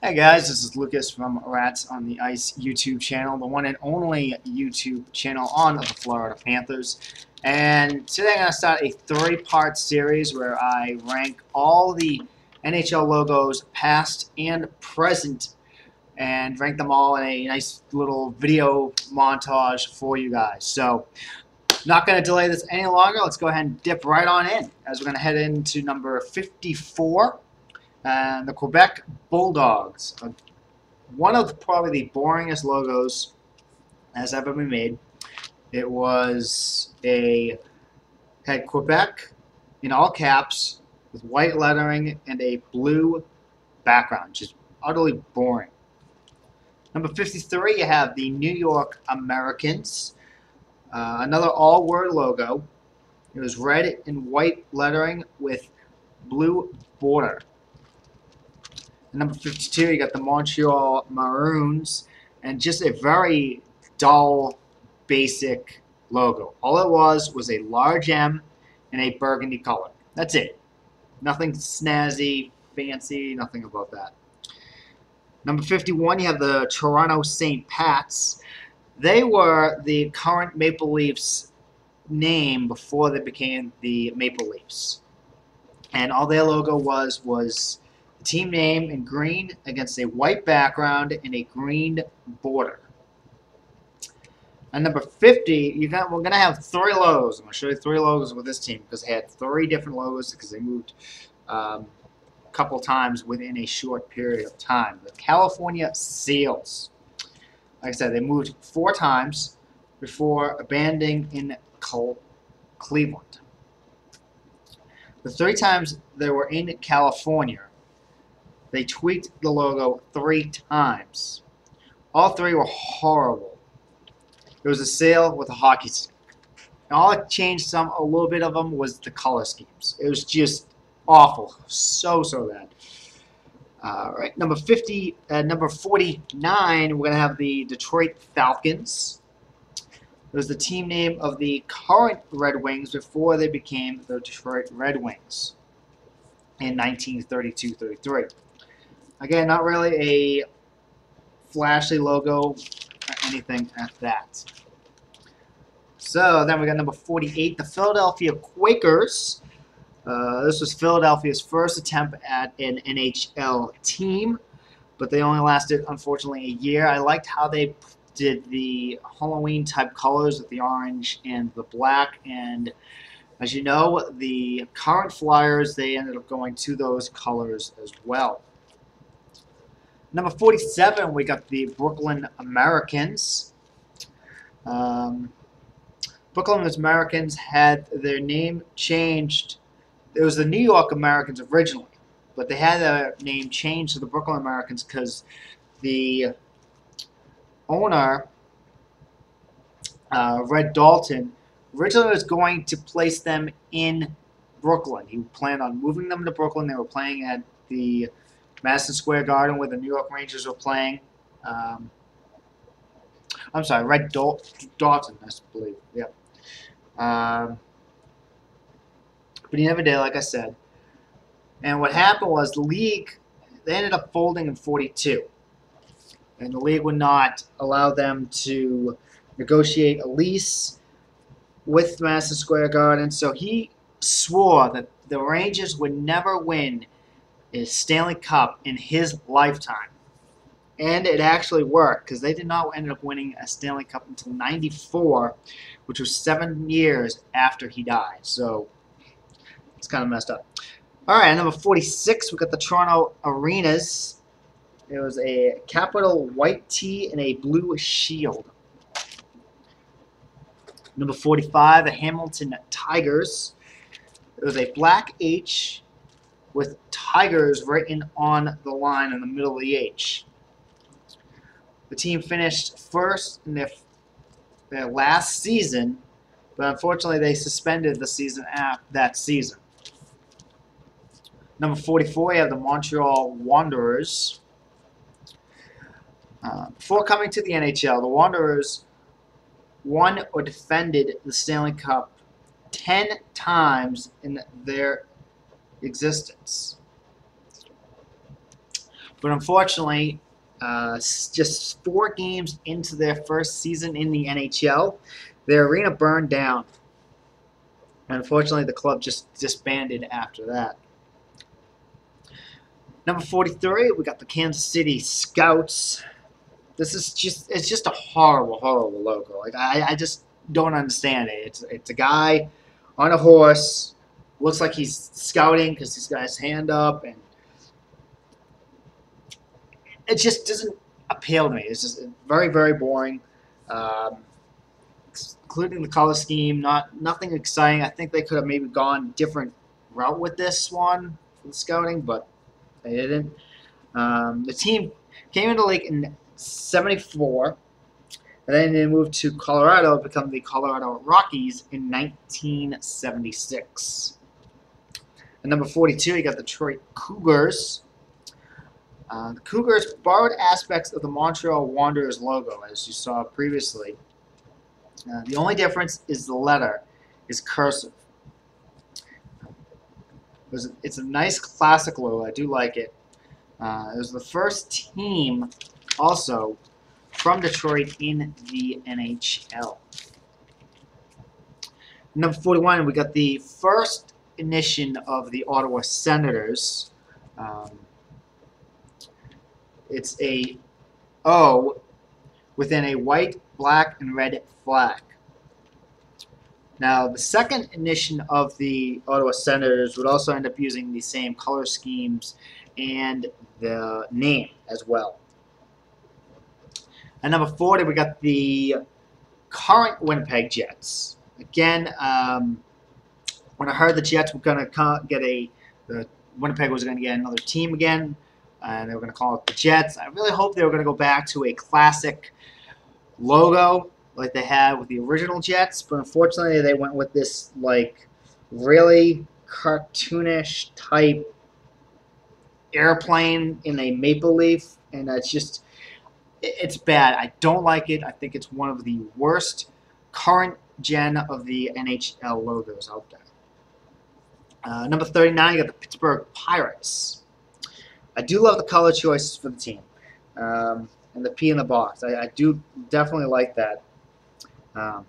Hey guys, this is Lucas from Rats on the Ice YouTube channel, the one and only YouTube channel on the Florida Panthers. And today I'm going to start a three-part series where I rank all the NHL logos past and present and rank them all in a nice little video montage for you guys. So, not going to delay this any longer. Let's go ahead and dip right on in as we're going to head into number 54. And the Quebec Bulldogs, one of probably the boringest logos has ever been made. It was had Quebec in all caps with white lettering and a blue background, just utterly boring. Number 53, you have the New York Americans, another all-word logo. It was red and white lettering with blue border. Number 52, you got the Montreal Maroons, and just a very dull, basic logo. All it was a large M and a burgundy color. That's it. Nothing snazzy, fancy, nothing about that. Number 51, you have the Toronto St. Pats. They were the current Maple Leafs name before they became the Maple Leafs. And all their logo was team name in green against a white background and a green border. And number 50, we're going to have three logos. I'm going to show you three logos with this team because they had three different logos because they moved a couple times within a short period of time. The California Seals. Like I said, they moved 4 times before abandoning in Cleveland. The 3 times they were in California, they tweaked the logo 3 times. All 3 were horrible. It was a sail with a hockey stick. And all it changed a little bit of them was the color schemes. It was just awful. So bad. Right, number 49, we're going to have the Detroit Falcons. It was the team name of the current Red Wings before they became the Detroit Red Wings in 1932-33. Again, not really a flashy logo or anything at that. So then we got number 48, the Philadelphia Quakers. This was Philadelphia's first attempt at an NHL team, but they only lasted, unfortunately, a year. I liked how they did the Halloween-type colors with the orange and the black, and as you know, the current Flyers, they ended up going to those colors as well. Number 47, we got the Brooklyn Americans. Brooklyn Americans had their name changed. It was the New York Americans originally, but they had their name changed to the Brooklyn Americans because the owner, Red Dalton, originally was going to place them in Brooklyn. He planned on moving them to Brooklyn. They were playing at the Madison Square Garden where the New York Rangers were playing. I'm sorry, Red Dalton, I believe. Yep. But he never did, like I said. And what happened was the league, they ended up folding in 42. And the league would not allow them to negotiate a lease with Madison Square Garden. So he swore that the Rangers would never win a Stanley Cup in his lifetime. And it actually worked because they did not end up winning a Stanley Cup until '94, which was 7 years after he died. So it's kind of messed up. All right, number 46, we got the Toronto Arenas. It was a capital white T and a blue shield. Number 45, the Hamilton Tigers. It was a black H with Tigers written on the line in the middle of the H. The team finished first in their last season, but unfortunately they suspended the season after that season. Number 44, you have the Montreal Wanderers. Before coming to the NHL, the Wanderers won or defended the Stanley Cup 10 times in their existence. But unfortunately, just 4 games into their first season in the NHL, their arena burned down. Unfortunately, the club just disbanded after that. Number 43, we got the Kansas City Scouts. It's just a horrible, horrible logo. Like I just don't understand it. It's a guy on a horse, looks like he's scouting because he's got his hand up, and it just doesn't appeal to me. It's just very, very boring. Um, Including the color scheme, nothing exciting. I think they could have maybe gone a different route with this one for the scouting, but they didn't. The team came into the league in '74, and then they moved to Colorado to become the Colorado Rockies in 1976. At number 42, you got the Detroit Cougars. The Cougars borrowed aspects of the Montreal Wanderers logo, as you saw previously. The only difference is the letter is cursive. It's a nice classic logo. I do like it. It was the first team also from Detroit in the NHL. Number 41, we got the first edition of the Ottawa Senators. It's a O within a white, black, and red flag. Now, the second edition of the Ottawa Senators would also end up using the same color schemes and the name as well. At number 40, we got the current Winnipeg Jets. Again, when I heard the Jets were going to get the Winnipeg was going to get another team again, and they were going to call it the Jets, I really hope they were going to go back to a classic logo like they had with the original Jets, but unfortunately they went with this like really cartoonish type airplane in a maple leaf, and it's bad. I don't like it. I think it's one of the worst current gen of the NHL logos out there. Number 39, you got the Pittsburgh Pirates. I do love the color choices for the team. And the P in the box. I do definitely like that. And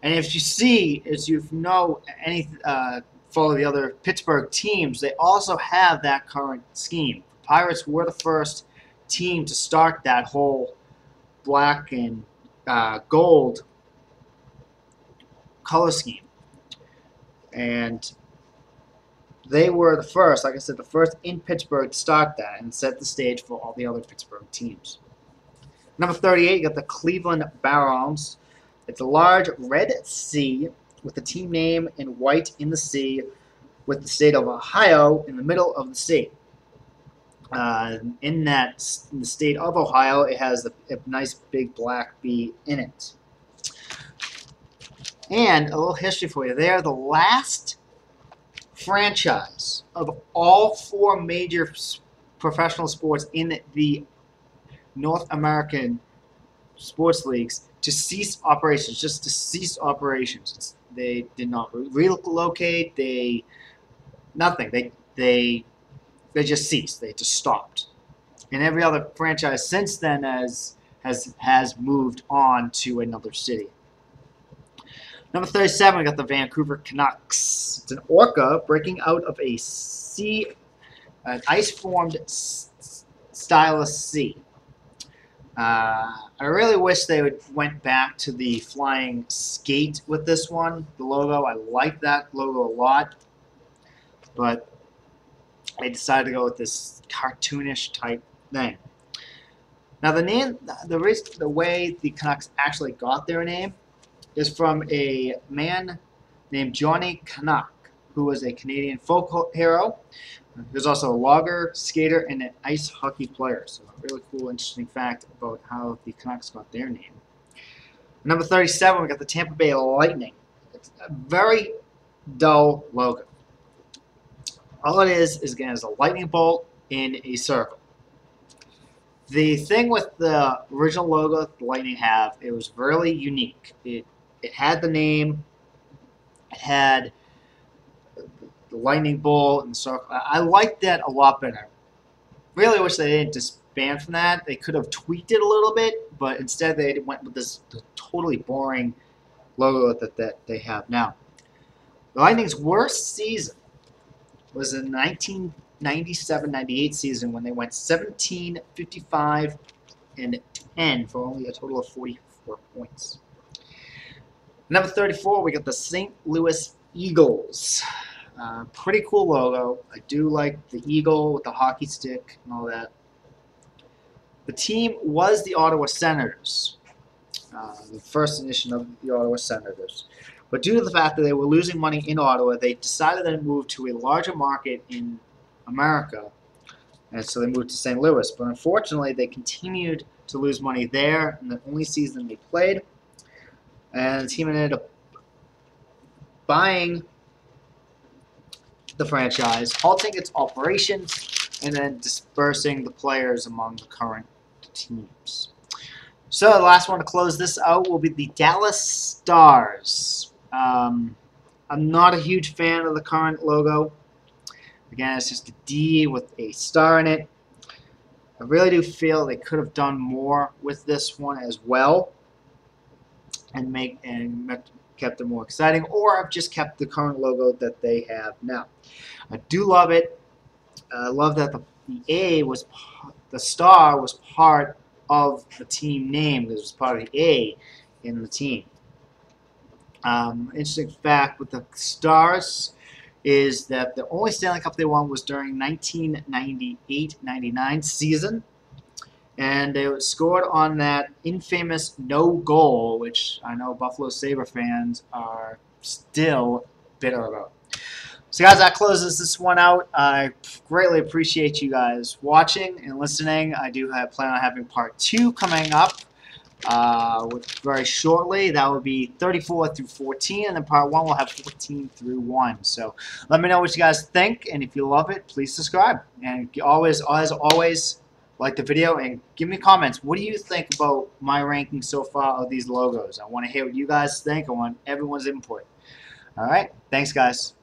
if you see, as you know, follow the other Pittsburgh teams, they also have that current scheme. The Pirates were the first team to start that whole black and gold color scheme. And they were the first, like I said, the first in Pittsburgh to start that and set the stage for all the other Pittsburgh teams. Number 38, you got the Cleveland Barons. It's a large red C with the team name in white in the C with the state of Ohio in the middle of the C. In the state of Ohio, it has a nice big black B in it. And a little history for you. They are the last franchise of all 4 major professional sports in the North American sports leagues to cease operations, just to cease operations. They did not relocate. Nothing. They just ceased. They just stopped. And every other franchise since then has moved on to another city. Number 37, we got the Vancouver Canucks. It's an orca breaking out of an ice-formed stylus sea. I really wish they went back to the flying skate with this one, the logo. I like that logo a lot, but I decided to go with this cartoonish type thing. Now the name, the way the Canucks actually got their name is from a man named Johnny Canuck, who was a Canadian folk hero. He was also a logger, skater, and an ice hockey player. So a really cool, interesting fact about how the Canucks got their name. Number 37, we got the Tampa Bay Lightning. It's a very dull logo. All it is again, is a lightning bolt in a circle. The thing with the original logo that the Lightning have, it was really unique. It had the name, it had the lightning bolt and the circle. I liked that a lot better. Really wish they didn't disband from that. They could have tweaked it a little bit, but instead they went with this totally boring logo that they have now. The Lightning's worst season was the 1997-98 season when they went 17, 55, and 10 for only a total of 44 points. Number 34, we got the St. Louis Eagles. Pretty cool logo. I do like the eagle with the hockey stick and all that. The team was the Ottawa Senators, the first edition of the Ottawa Senators. But due to the fact that they were losing money in Ottawa, they decided to move to a larger market in America, and so they moved to St. Louis. But unfortunately, they continued to lose money there in the only season they played, and the team ended up buying the franchise, halting its operations, and then dispersing the players among the current teams. So the last one to close this out will be the Dallas Stars. I'm not a huge fan of the current logo. Again, it's just a D with a star in it. I really do feel they could have done more with this one as well, and kept it more exciting, or I've just kept the current logo that they have now. I do love it. I love that the star was part of the team name, because it was part of the A in the team. Interesting fact with the Stars is that the only Stanley Cup they won was during 1998-99 season, and they scored on that infamous no goal, which I know Buffalo Sabre fans are still bitter about. So guys, that closes this one out. I greatly appreciate you guys watching and listening. I do plan on having part 2 coming up very shortly. That will be 34 through 14, and then part 1 will have 14 through 1. So let me know what you guys think, and if you love it, please subscribe. And always, as always, like the video and give me comments. What do you think about my ranking so far of these logos? I want to hear what you guys think. I want everyone's input. All right, thanks guys.